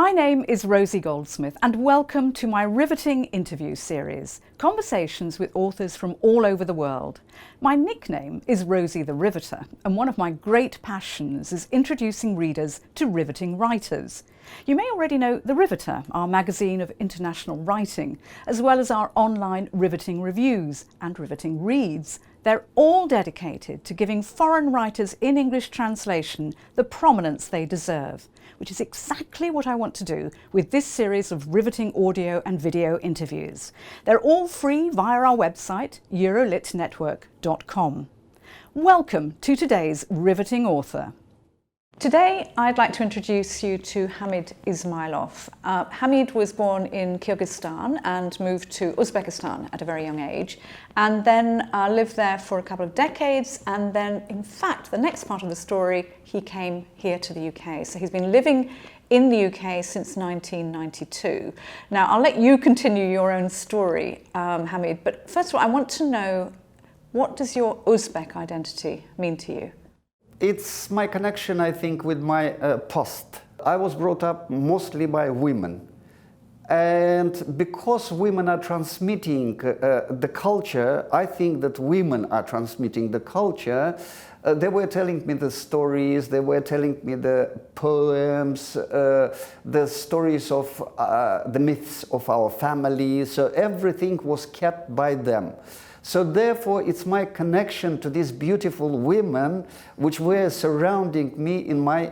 My name is Rosie Goldsmith and welcome to my Riveting interview series, conversations with authors from all over the world. My nickname is Rosie the Riveter, and one of my great passions is introducing readers to riveting writers. You may already know The Riveter, our magazine of international writing, as well as our online riveting reviews and riveting reads. They're all dedicated to giving foreign writers in English translation the prominence they deserve, which is exactly what I want to do with this series of riveting audio and video interviews. They're all free via our website, eurolitnetwork.com. Welcome to today's riveting author. Today, I'd like to introduce you to Hamid Ismailov. Hamid was born in Kyrgyzstan and moved to Uzbekistan at a very young age, and then lived there for a couple of decades. And then, in fact, the next part of the story, he came here to the UK. So he's been living in the UK since 1992. Now, I'll let you continue your own story, Hamid, but first of all, I want to know, what does your Uzbek identity mean to you? It's my connection, I think, with my past. I was brought up mostly by women. And because women are transmitting the culture, I think that women are transmitting the culture. They were telling me the stories, they were telling me the poems, the stories of the myths of our family. So everything was kept by them. So therefore, it's my connection to these beautiful women which were surrounding me in my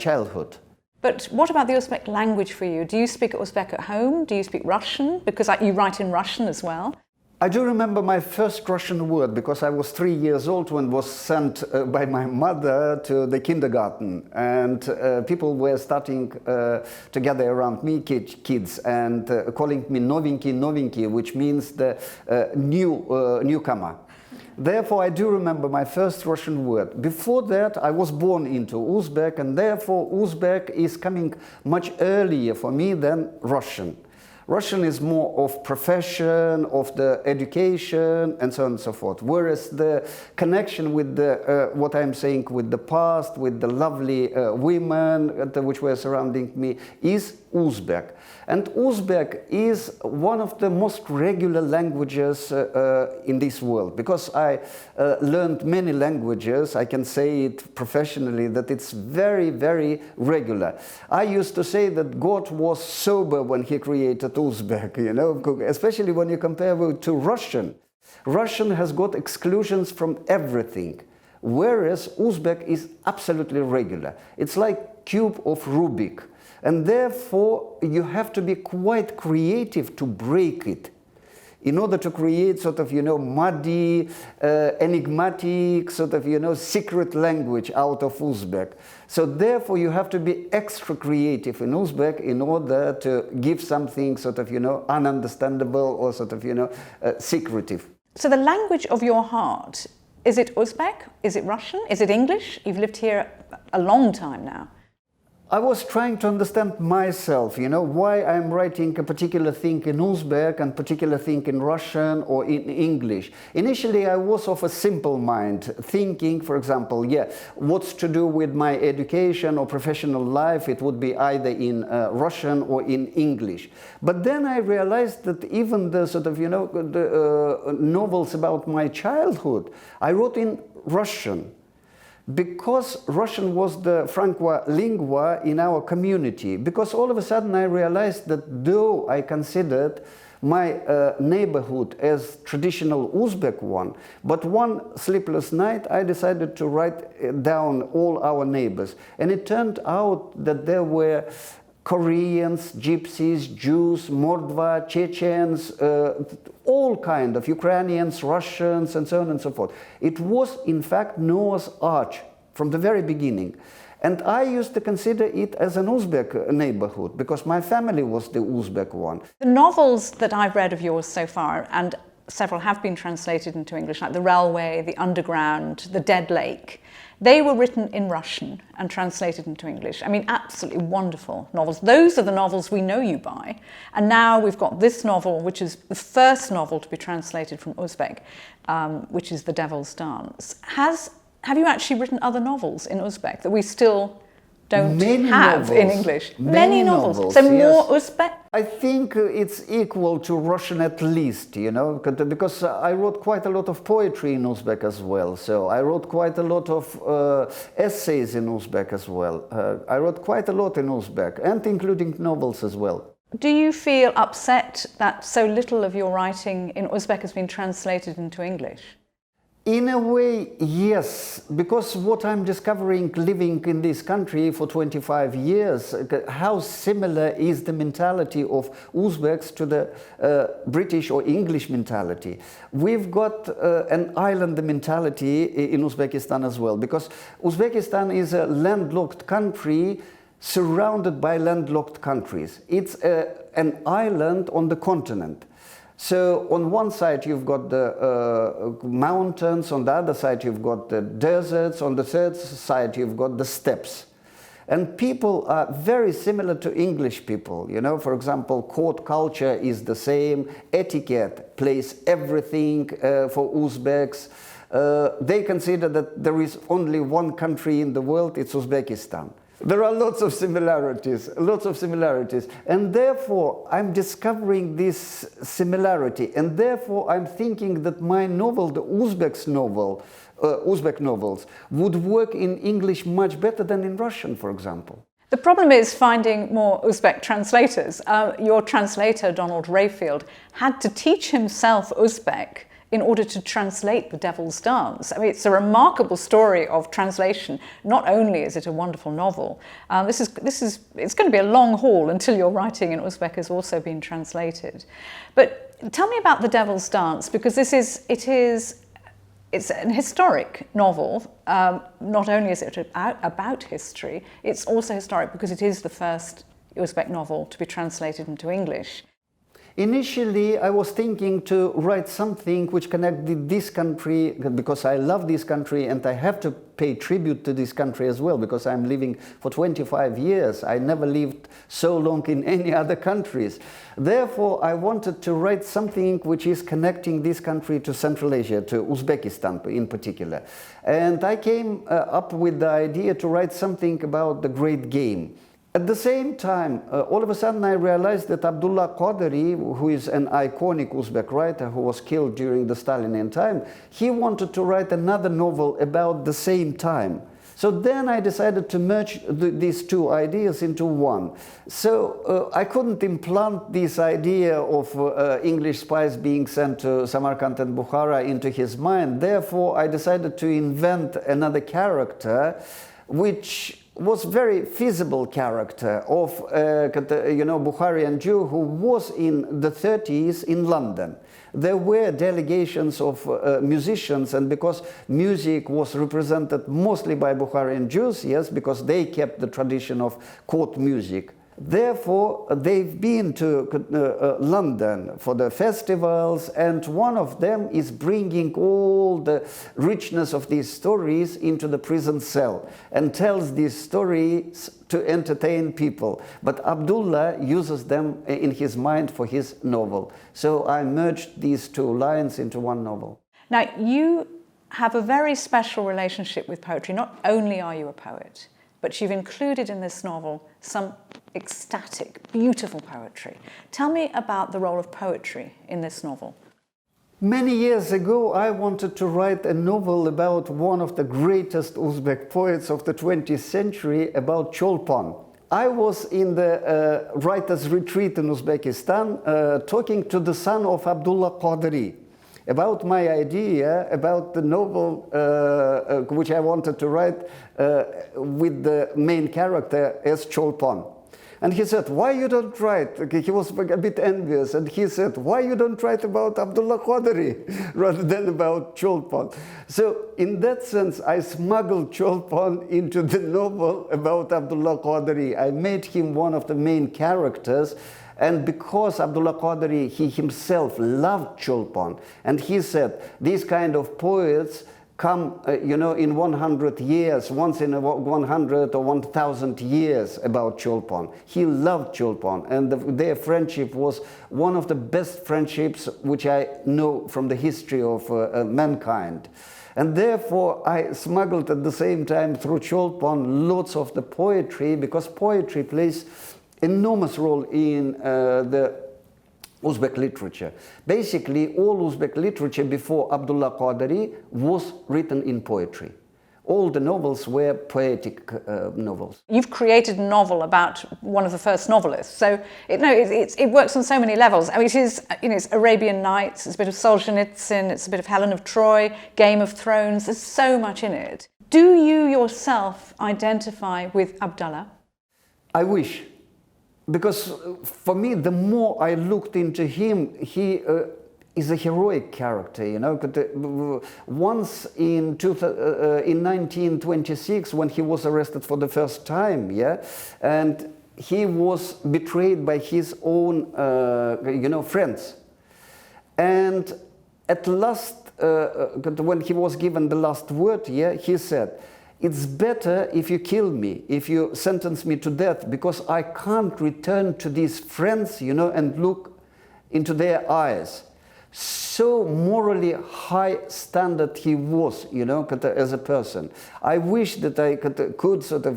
childhood. But what about the Uzbek language for you? Do you speak Uzbek at home? Do you speak Russian? Because you write in Russian as well. I do remember my first Russian word because I was 3 years old when was sent by my mother to the kindergarten, and people were starting to gather around me, kids, and calling me novinky, novinky, which means the newcomer. Therefore, I do remember my first Russian word. Before that, I was born into Uzbek, and therefore Uzbek is coming much earlier for me than Russian. Russian is more of profession, of the education, and so on and so forth. Whereas the connection with the, what I'm saying, with the past, with the lovely women which were surrounding me, is Uzbek. And Uzbek is one of the most regular languages in this world. Because I learned many languages, I can say it professionally that it's very, very regular. I used to say that God was sober when he created Uzbek, you know, especially when you compare it to Russian. Russian has got exclusions from everything, whereas Uzbek is absolutely regular. It's like cube of Rubik. And therefore, you have to be quite creative to break it in order to create sort of, you know, muddy, enigmatic, sort of, you know, secret language out of Uzbek. So therefore, you have to be extra creative in Uzbek in order to give something sort of, you know, ununderstandable or sort of, you know, secretive. So the language of your heart, is it Uzbek? Is it Russian? Is it English? You've lived here a long time now. I was trying to understand myself, you know, why I'm writing a particular thing in Uzbek and particular thing in Russian or in English. Initially, I was of a simple mind, thinking, for example, what's to do with my education or professional life? It would be either in Russian or in English. But then I realized that even the sort of, you know, the novels about my childhood, I wrote in Russian. Because Russian was the franca lingua in our community, because all of a sudden I realized that though I considered my neighborhood as traditional Uzbek one, but one sleepless night I decided to write down all our neighbors. And it turned out that there were Koreans, Gypsies, Jews, Mordva, Chechens, all kind of Ukrainians, Russians, and so on and so forth. It was, in fact, Noah's Ark from the very beginning. And I used to consider it as an Uzbek neighborhood because my family was the Uzbek one. The novels that I've read of yours so far, and several have been translated into English, like The Railway, The Underground, The Dead Lake, they were written in Russian and translated into English. I mean, absolutely wonderful novels. Those are the novels we know you by. And now we've got this novel, which is the first novel to be translated from Uzbek, which is The Devil's Dance. Have you actually written other novels in Uzbek that we still don't Many have novels. in English. Many novels. novels, So more yes. Uzbek. I think it's equal to Russian at least, you know, because I wrote quite a lot of poetry in Uzbek as well. So I wrote quite a lot of essays in Uzbek as well. I wrote quite a lot in Uzbek, and including novels as well. Do you feel upset that so little of your writing in Uzbek has been translated into English? In a way, yes, because what I'm discovering living in this country for 25 years, how similar is the mentality of Uzbeks to the British or English mentality. We've got an island mentality in Uzbekistan as well, because Uzbekistan is a landlocked country surrounded by landlocked countries. It's an island on the continent. So on one side you've got the mountains, on the other side you've got the deserts, on the third side you've got the steppes. And people are very similar to English people, you know, for example, court culture is the same, etiquette plays everything for Uzbeks. They consider that there is only one country in the world, it's Uzbekistan. There are lots of similarities, and therefore I'm discovering this similarity, and therefore I'm thinking that my novel, the Uzbek novels, would work in English much better than in Russian, for example. The problem is finding more Uzbek translators. Your translator, Donald Rayfield, had to teach himself Uzbek in order to translate The Devil's Dance. I mean, it's a remarkable story of translation. Not only is it a wonderful novel, it's going to be a long haul until your writing in Uzbek has also been translated. But tell me about The Devil's Dance, because it's an historic novel. Not only is it about history, it's also historic because it is the first Uzbek novel to be translated into English. Initially, I was thinking to write something which connected this country, because I love this country and I have to pay tribute to this country as well, because I'm living for 25 years. I never lived so long in any other countries. Therefore, I wanted to write something which is connecting this country to Central Asia, to Uzbekistan in particular. And I came up with the idea to write something about the Great Game. At the same time, all of a sudden I realized that Abdullah Qaderi, who is an iconic Uzbek writer who was killed during the Stalinian time, he wanted to write another novel about the same time. So then I decided to merge these two ideas into one. So I couldn't implant this idea of English spies being sent to Samarkand and Bukhara into his mind. Therefore, I decided to invent another character, which was very feasible character of Bukharian Jew who was in the 30s in London. There were delegations of musicians, and because music was represented mostly by Bukharian Jews, yes, because they kept the tradition of court music. Therefore, they've been to London for the festivals, and one of them is bringing all the richness of these stories into the prison cell and tells these stories to entertain people. But Abdullah uses them in his mind for his novel. So I merged these two lines into one novel. Now, you have a very special relationship with poetry. Not only are you a poet, but you've included in this novel some ecstatic, beautiful poetry. Tell me about the role of poetry in this novel. Many years ago, I wanted to write a novel about one of the greatest Uzbek poets of the 20th century, about Cholpon. I was in the writer's retreat in Uzbekistan talking to the son of Abdullah Qaderi about my idea about the novel which I wanted to write with the main character as Cholpon. And he said, why you don't write? He was a bit envious, and he said, why you don't write about Abdullah Qaderi rather than about Cholpon? So in that sense, I smuggled Cholpon into the novel about Abdullah Qaderi. I made him one of the main characters. And because Abdullah Qaderi, he himself loved Cholpon, and he said, these kind of poets come, in 100 years, once in 100 or 1,000 years about Cholpon. He loved Cholpon, and their friendship was one of the best friendships which I know from the history of mankind. And therefore I smuggled at the same time through Cholpon lots of the poetry, because poetry plays enormous role in the Uzbek literature. Basically, all Uzbek literature before Abdullah Qadari was written in poetry. All the novels were poetic novels. You've created a novel about one of the first novelists, so it works on so many levels. I mean, it is, it's Arabian Nights, it's a bit of Solzhenitsyn, it's a bit of Helen of Troy, Game of Thrones. There's so much in it. Do you yourself identify with Abdullah? I wish. Because for me, the more I looked into him, he is a heroic character, Once in 1926, when he was arrested for the first time, and he was betrayed by his own, friends. And at last, when he was given the last word, he said, "It's better if you kill me, if you sentence me to death, because I can't return to these friends, and look into their eyes." So morally high standard he was, as a person. I wish that I could sort of,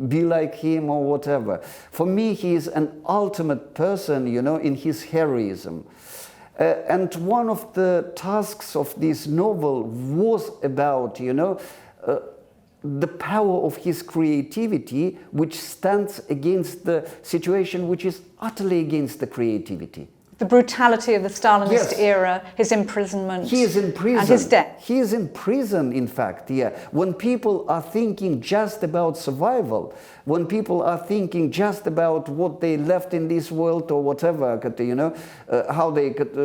be like him or whatever. For me, he is an ultimate person, in his heroism. And one of the tasks of this novel was about, the power of his creativity, which stands against the situation which is utterly against the creativity. The brutality of the Stalinist era, his imprisonment, he is in prison. And his death. He is in prison, in fact, When people are thinking just about survival, when people are thinking just about what they left in this world or whatever, how they could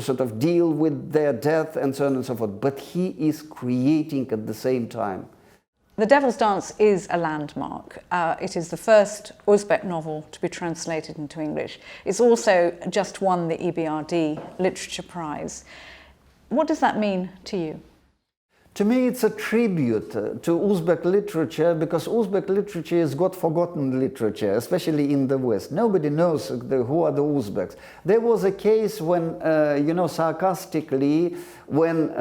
sort of deal with their death and so on and so forth. But he is creating at the same time. The Devil's Dance is a landmark. It is the first Uzbek novel to be translated into English. It's also just won the EBRD Literature Prize. What does that mean to you? To me, it's a tribute to Uzbek literature, because Uzbek literature is God-forgotten literature, especially in the West. Nobody knows who are the Uzbeks. There was a case when, sarcastically, when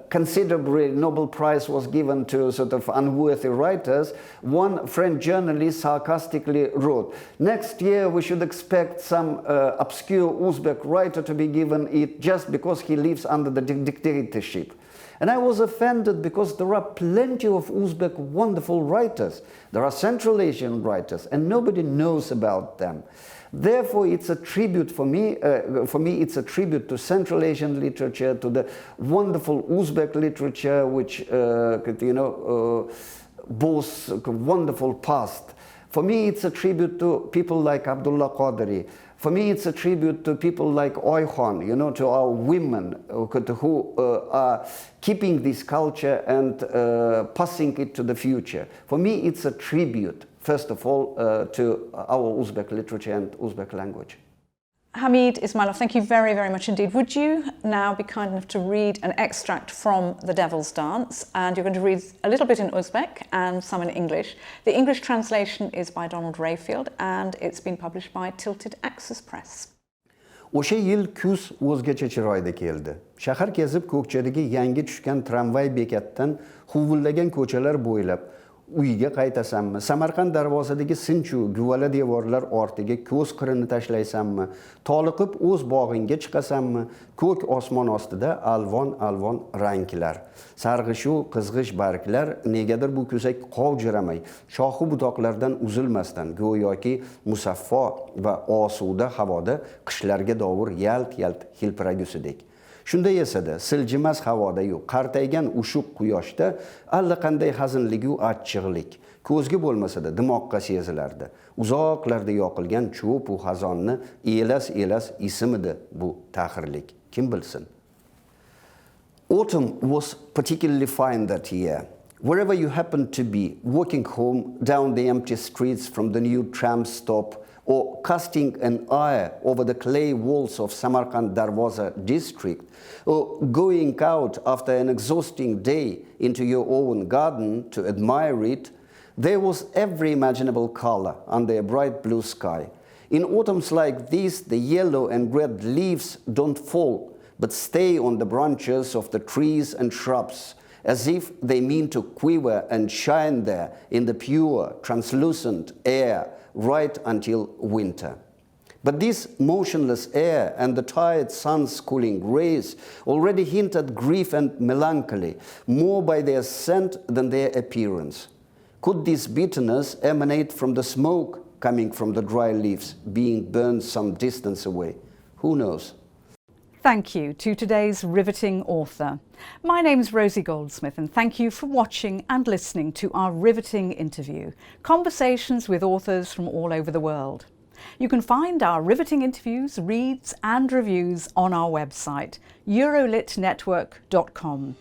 considerably Nobel Prize was given to sort of unworthy writers, one French journalist sarcastically wrote, "Next year we should expect some obscure Uzbek writer to be given it just because he lives under the dictatorship." And I was offended, because there are plenty of Uzbek wonderful writers. There are Central Asian writers, and nobody knows about them. Therefore, it's a tribute for me. It's a tribute to Central Asian literature, to the wonderful Uzbek literature, which boasts a wonderful past. For me, it's a tribute to people like Abdullah Qadari. For me, it's a tribute to people like Oyxon, to our women who are keeping this culture and passing it to the future. For me, it's a tribute, first of all, to our Uzbek literature and Uzbek language. Hamid Ismailov, thank you very, very much indeed. Would you now be kind enough to read an extract from The Devil's Dance? And you're going to read a little bit in Uzbek and some in English. The English translation is by Donald Rayfield, and it's been published by Tilted Axis Press. O'sha yil kuz o'zgacha chiroyda keldi. Shahar kezib ko'kchadagi yangi tushgan tramvay bekatdan huvullagan ko'chalar bo'ylab uyga qaytasanmi? Samarqand darvozasidagi sinchu guvala devorlar ortiga ko'z qirini tashlaysanmi? Toliqib o'z bog'ingga chiqasanmi? Ko'k osmon ostida alvon-alvon ranglar. Sarg'ishu qizg'ish barglar negadir bu ko'sak qovjiramay, shoxi butoqlardan uzilmasdan go'yoki musaffo va osuda havoda qishlarga dovur yalt-yalt hilpiragusidek. Shunday esa-da, siljimas havoda-yu, qartaygan ushuq quyoshda allaqanday hazinlik-u achchiqlik, ko'zga bo'lmasa-da dimoqqa sezilardi. Uzoqlarda yoqilgan cho'p u xazonni elas-elas isimidi bu tahirlik, kim bilsin. Autumn was particularly fine that year. Wherever you happened to be, walking home down the empty streets from the new tram stop, or casting an eye over the clay walls of Samarkand Darwaza district, or going out after an exhausting day into your own garden to admire it, there was every imaginable color under a bright blue sky. In autumns like this, the yellow and red leaves don't fall, but stay on the branches of the trees and shrubs, as if they mean to quiver and shine there in the pure, translucent air right until winter. But this motionless air and the tired sun's cooling rays already hint at grief and melancholy, more by their scent than their appearance. Could this bitterness emanate from the smoke coming from the dry leaves being burned some distance away? Who knows? Thank you to today's riveting author. My name's Rosie Goldsmith, and thank you for watching and listening to our riveting interview, conversations with authors from all over the world. You can find our riveting interviews, reads and reviews on our website, eurolitnetwork.com.